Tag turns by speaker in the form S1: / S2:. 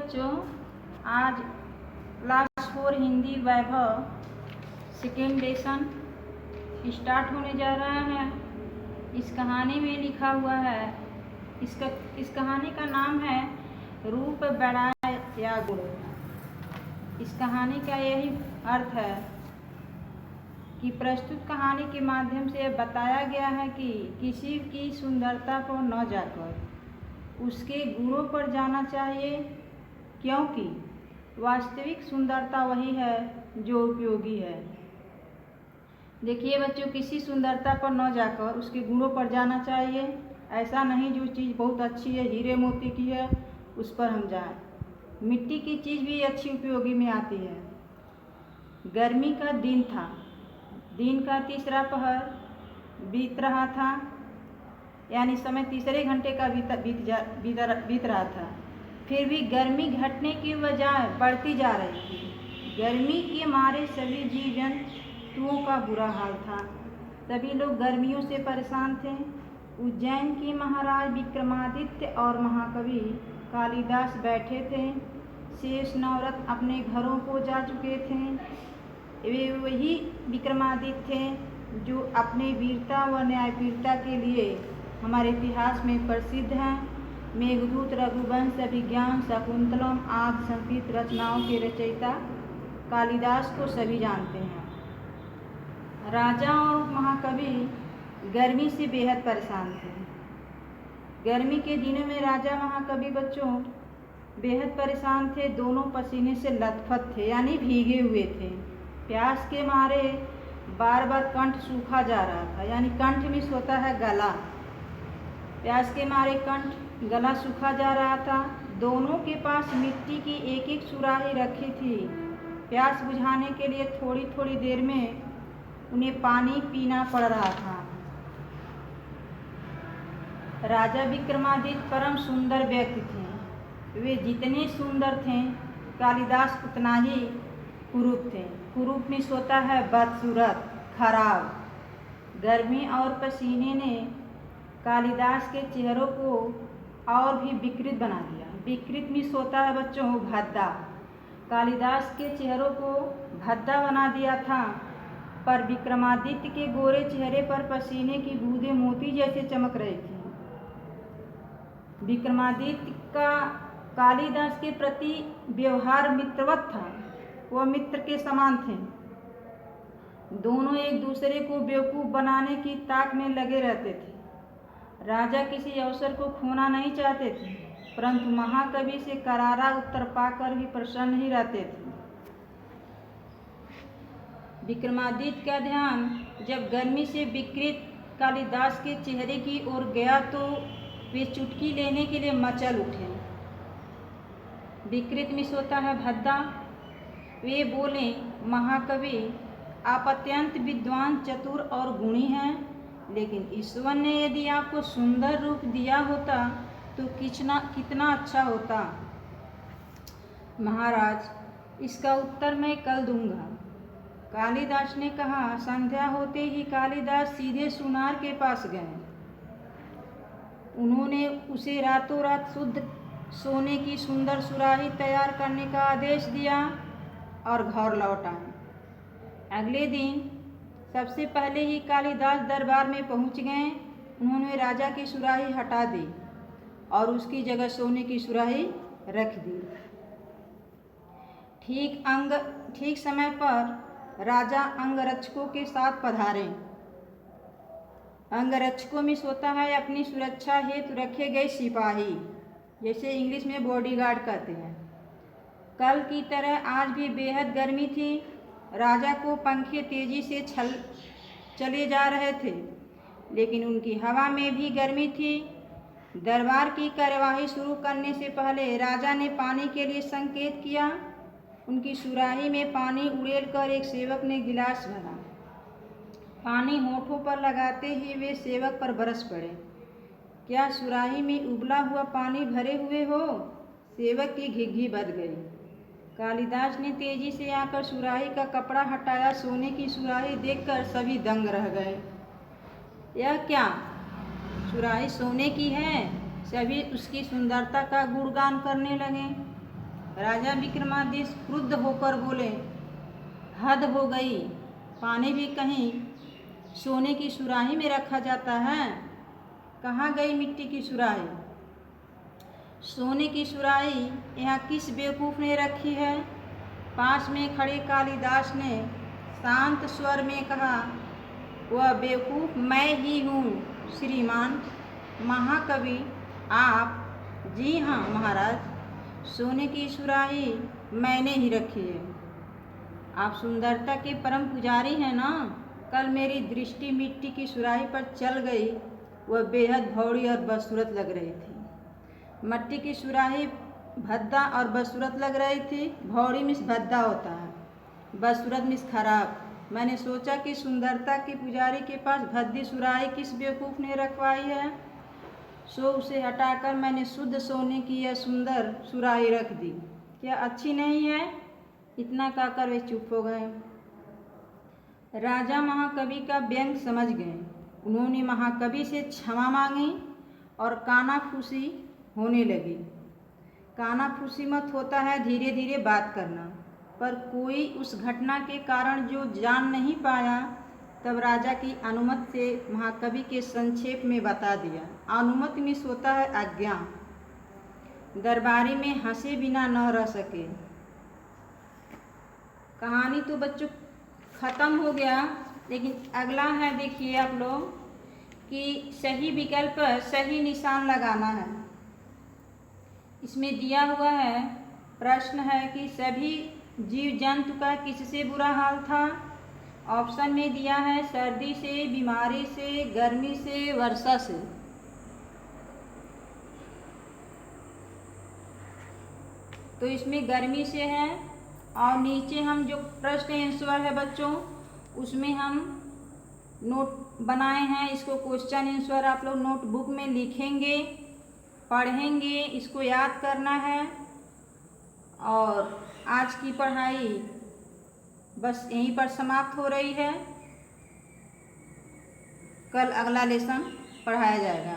S1: बच्चों, आज क्लास 4 हिंदी वैभव second lesson start होने जा रहा है। इस कहानी में लिखा हुआ है, इस कहानी का नाम है रूप बड़ा या गुण। इस कहानी का यही अर्थ है कि प्रस्तुत कहानी के माध्यम से बताया गया है कि किसी की सुंदरता पर न जाकर उसके गुणों पर जाना चाहिए, क्योंकि वास्तविक सुंदरता वही है जो उपयोगी है। देखिए बच्चों, किसी सुंदरता पर न जाकर उसके गुणों पर जाना चाहिए। ऐसा नहीं जो चीज़ बहुत अच्छी है, हीरे मोती की है, उस पर हम जाएं। मिट्टी की चीज़ भी अच्छी उपयोगी में आती है। गर्मी का दिन था। दिन का तीसरा पहर बीत रहा था, यानी समय तीसरे घंटे का बीत रहा था। फिर भी गर्मी घटने की बजाय बढ़ती जा रही थी। गर्मी के मारे सभी जीव जंतुओं का बुरा हाल था। सभी लोग गर्मियों से परेशान थे। उज्जैन के महाराज विक्रमादित्य और महाकवि कालिदास बैठे थे। शेष नवरत्न अपने घरों को जा चुके थे। वे वही विक्रमादित्य थे जो अपने वीरता व न्यायप्रियता के लिए हमारे इतिहास में प्रसिद्ध हैं। मेघदूत, रघुवंश, अभिज्ञान, शकुंतलम आदि संस्कृत रचनाओं के रचयिता कालिदास को सभी जानते हैं। राजा और महाकवि गर्मी से बेहद परेशान थे। गर्मी के दिनों में राजा महाकवि बच्चों बेहद परेशान थे। दोनों पसीने से लथपथ थे, यानी भीगे हुए थे। प्यास के मारे बार बार कंठ सूखा जा रहा था, यानी कंठ मिस होता है गला। प्यास के मारे कंठ गला सूखा जा रहा था। दोनों के पास मिट्टी की एक एक सुराही रखी थी। प्यास बुझाने के लिए थोड़ी थोड़ी देर में उन्हें पानी पीना पड़ रहा था। राजा विक्रमादित्य परम सुंदर व्यक्ति थे। वे जितने सुंदर थे, कालिदास उतना ही कुरूप थे। कुरूप में होता है बदसूरत, खराब। गर्मी और पसीने ने कालिदास के चेहरों को और भी विकृत बना दिया। विकृत मिस होता है बच्चों भद्दा। कालिदास के चेहरों को भद्दा बना दिया था, पर विक्रमादित्य के गोरे चेहरे पर पसीने की बूंदें मोती जैसे चमक रही थी। विक्रमादित्य का कालिदास के प्रति व्यवहार मित्रवत था। वह मित्र के समान थे। दोनों एक दूसरे को बेवकूफ़ बनाने की ताक में लगे रहते थे। राजा किसी अवसर को खोना नहीं चाहते थे, परंतु महाकवि से करारा उत्तर पाकर भी प्रसन्न नहीं रहते थे। विक्रमादित्य का ध्यान जब गर्मी से विकृत कालिदास के चेहरे की ओर गया तो वे चुटकी लेने के लिए मचल उठे। विकृत मिस होता है भद्दा। वे बोले, महाकवि, आप अत्यंत विद्वान, चतुर और गुणी हैं, लेकिन ईश्वर ने यदि आपको सुंदर रूप दिया होता तो कितना अच्छा होता। महाराज, इसका उत्तर मैं कल दूंगा, कालिदास ने कहा। संध्या होते ही कालिदास सीधे सुनार के पास गए। उन्होंने उसे रातों रात शुद्ध सोने की सुंदर सुराही तैयार करने का आदेश दिया और घर लौट आए। अगले दिन सबसे पहले ही कालिदास दरबार में पहुंच गए। उन्होंने राजा की सुराही हटा दी और उसकी जगह सोने की सुराही रख दी। ठीक समय पर राजा अंगरक्षकों के साथ पधारे। अंगरक्षकों में होता है अपनी सुरक्षा हेतु रखे गए सिपाही, जैसे इंग्लिश में बॉडीगार्ड कहते हैं। कल की तरह आज भी बेहद गर्मी थी। राजा को पंखे तेजी से चले जा रहे थे, लेकिन उनकी हवा में भी गर्मी थी। दरबार की कार्यवाही शुरू करने से पहले राजा ने पानी के लिए संकेत किया। उनकी सुराही में पानी उड़ेलकर एक सेवक ने गिलास भरा। पानी होठों पर लगाते ही वे सेवक पर बरस पड़े। क्या सुराही में उबला हुआ पानी भरे हुए हो? सेवक की घिघी बंध गई। कालिदास ने तेजी से आकर सुराही का कपड़ा हटाया। सोने की सुराही देखकर सभी दंग रह गए। यह क्या, सुराही सोने की है? सभी उसकी सुंदरता का गुणगान करने लगे। राजा विक्रमादित्य क्रुद्ध होकर बोले, हद हो गई, पानी भी कहीं सोने की सुराही में रखा जाता है? कहाँ गई मिट्टी की सुराही? सोने की सुराही यहाँ किस बेवकूफ़ ने रखी है? पास में खड़े कालिदास ने शांत स्वर में कहा, वह बेवकूफ़ मैं ही हूँ श्रीमान महाकवि आप। जी हाँ महाराज, सोने की सुराही मैंने ही रखी है। आप सुंदरता के परम पुजारी हैं ना। कल मेरी दृष्टि मिट्टी की सुराही पर चल गई, वह बेहद भौड़ी और बदसूरत लग रही थी। मिट्टी की सुराही भद्दा और बदसूरत लग रही थी। भौड़ी मिस भद्दा होता है, बदसूरत मिस खराब। मैंने सोचा कि सुंदरता के पुजारी के पास भद्दी सुराही किस बेवकूफ़ ने रखवाई है, सो उसे हटाकर मैंने शुद्ध सोने की यह सुंदर सुराही रख दी। क्या अच्छी नहीं है? इतना कहकर वे चुप हो गए। राजा महाकवि का व्यंग समझ गए। उन्होंने महाकवि से क्षमा मांगी और कानाफूसी होने लगी। कानाफूसी मत होता है धीरे धीरे बात करना, पर कोई उस घटना के कारण जो जान नहीं पाया, तब राजा की अनुमति से महाकवि के संक्षेप में बता दिया। अनुमति में होता है आज्ञा। दरबारी में हंसे बिना न रह सके। कहानी तो बच्चों ख़त्म हो गया, लेकिन अगला है देखिए आप लोग कि सही विकल्प पर सही निशान लगाना है। इसमें दिया हुआ है, प्रश्न है कि सभी जीव जंतु का किससे बुरा हाल था? ऑप्शन में दिया है सर्दी से, बीमारी से, गर्मी से, वर्षा से। तो इसमें गर्मी से है। और नीचे हम जो प्रश्न आंसर है बच्चों, उसमें हम नोट बनाए हैं। इसको क्वेश्चन आंसर आप लोग नोटबुक में लिखेंगे, पढ़ेंगे, इसको याद करना है। और आज की पढ़ाई बस यहीं पर समाप्त हो रही है। कल अगला लेसन पढ़ाया जाएगा।